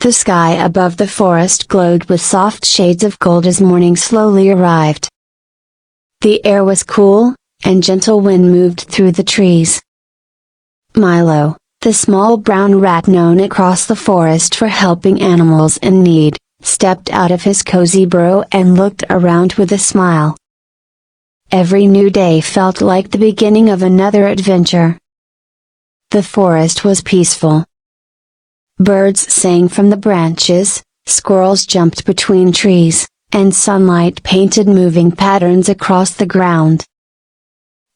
The sky above the forest glowed with soft shades of gold as morning slowly arrived. The air was cool, and gentle wind moved through the trees. Milo, the small brown rat known across the forest for helping animals in need, stepped out of his cozy burrow and looked around with a smile. Every new day felt like the beginning of another adventure. The forest was peaceful. Birds sang from the branches, squirrels jumped between trees, and sunlight painted moving patterns across the ground.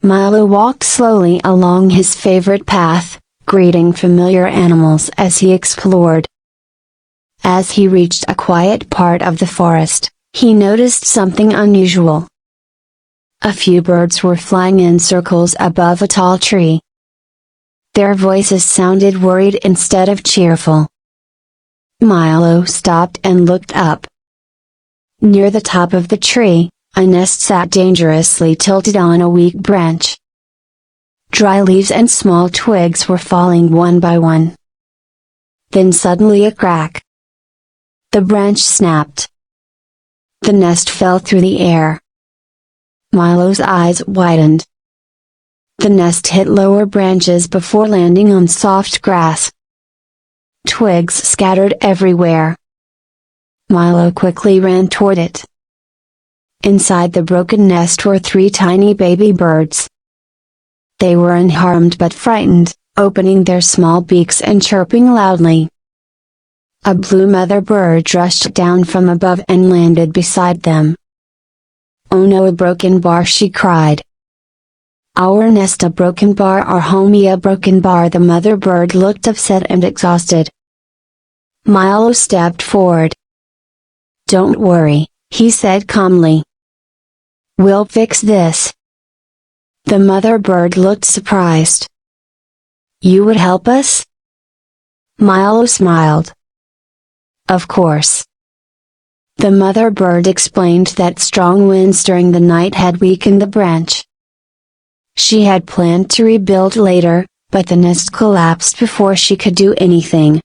Milo walked slowly along his favorite path, greeting familiar animals as he explored. As he reached a quiet part of the forest, he noticed something unusual. A few birds were flying in circles above a tall tree. Their voices sounded worried instead of cheerful. Milo stopped and looked up. Near the top of the tree, a nest sat dangerously tilted on a weak branch. Dry leaves and small twigs were falling one by one. Then suddenly a crack. The branch snapped. The nest fell through the air. Milo's eyes widened. The nest hit lower branches before landing on soft grass. Twigs scattered everywhere. Milo quickly ran toward it. Inside the broken nest were 3 tiny baby birds. They were unharmed but frightened, opening their small beaks and chirping loudly. A blue mother bird rushed down from above and landed beside them. "Oh no, a broken bar," she cried. "Our nest a broken bar, our homey a broken bar." The mother bird looked upset and exhausted. Milo stepped forward. "Don't worry," he said calmly. "We'll fix this." The mother bird looked surprised. "You would help us?" Milo smiled. "Of course." The mother bird explained that strong winds during the night had weakened the branch. She had planned to rebuild later, but the nest collapsed before she could do anything.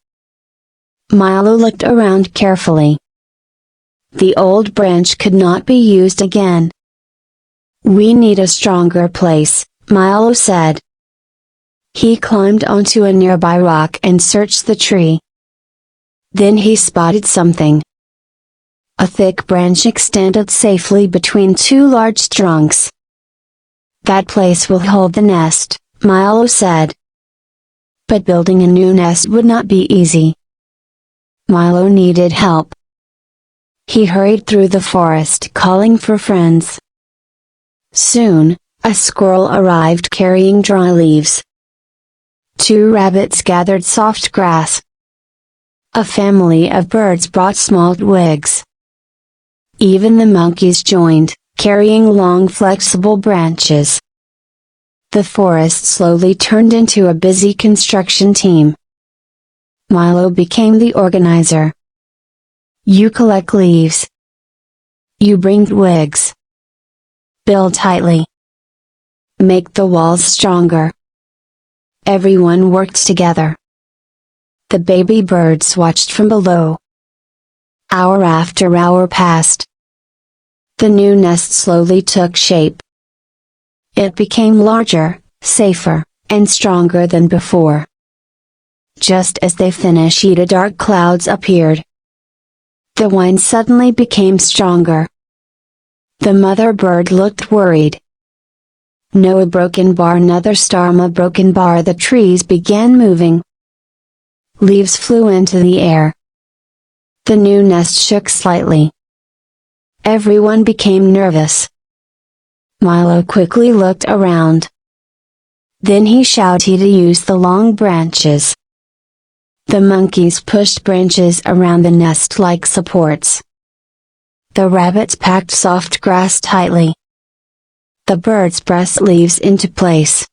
Milo looked around carefully. The old branch could not be used again. "We need a stronger place," Milo said. He climbed onto a nearby rock and searched the tree. Then he spotted something. A thick branch extended safely between 2 large trunks. "That place will hold the nest," Milo said. But building a new nest would not be easy. Milo needed help. He hurried through the forest calling for friends. Soon, a squirrel arrived carrying dry leaves. 2 rabbits gathered soft grass. A family of birds brought small twigs. Even the monkeys joined, carrying long flexible branches. The forest slowly turned into a busy construction team. Milo became the organizer. "You collect leaves. You bring twigs. Build tightly. Make the walls stronger." Everyone worked together. The baby birds watched from below. Hour after hour passed. The new nest slowly took shape. It became larger, safer, and stronger than before. Just as they finished, dark clouds appeared. The wind suddenly became stronger. The mother bird looked worried. "No, a broken bar, another storm, a broken bar." The trees began moving. Leaves flew into the air. The new nest shook slightly. Everyone became nervous. Milo quickly looked around. Then he shouted to use the long branches. The monkeys pushed branches around the nest like supports. The rabbits packed soft grass tightly. The birds pressed leaves into place.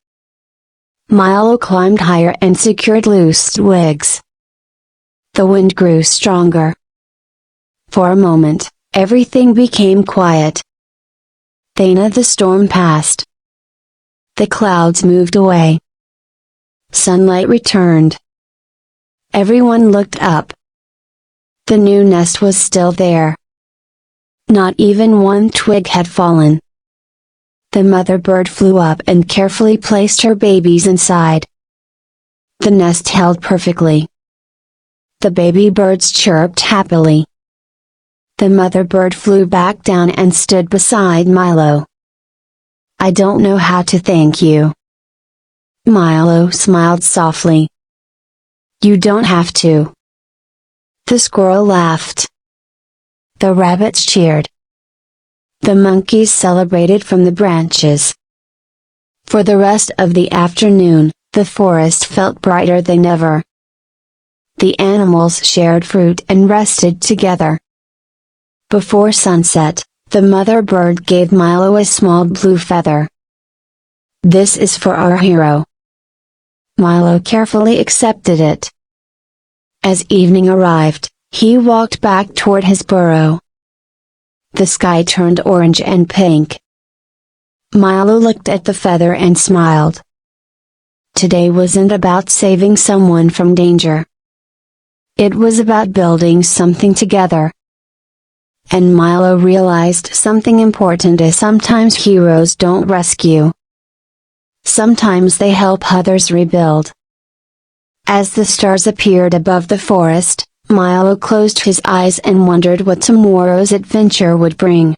Milo climbed higher and secured loose twigs. The wind grew stronger. For a moment, everything became quiet. Then the storm passed. The clouds moved away. Sunlight returned. Everyone looked up. The new nest was still there. Not even one twig had fallen. The mother bird flew up and carefully placed her babies inside. The nest held perfectly. The baby birds chirped happily. The mother bird flew back down and stood beside Milo. "I don't know how to thank you." Milo smiled softly. "You don't have to." The squirrel laughed. The rabbits cheered. The monkeys celebrated from the branches. For the rest of the afternoon, the forest felt brighter than ever. The animals shared fruit and rested together. Before sunset, the mother bird gave Milo a small blue feather. "This is for our hero." Milo carefully accepted it. As evening arrived, he walked back toward his burrow. The sky turned orange and pink. Milo looked at the feather and smiled. Today wasn't about saving someone from danger. It was about building something together. And Milo realized something important is sometimes heroes don't rescue. Sometimes they help others rebuild. As the stars appeared above the forest, Milo closed his eyes and wondered what tomorrow's adventure would bring.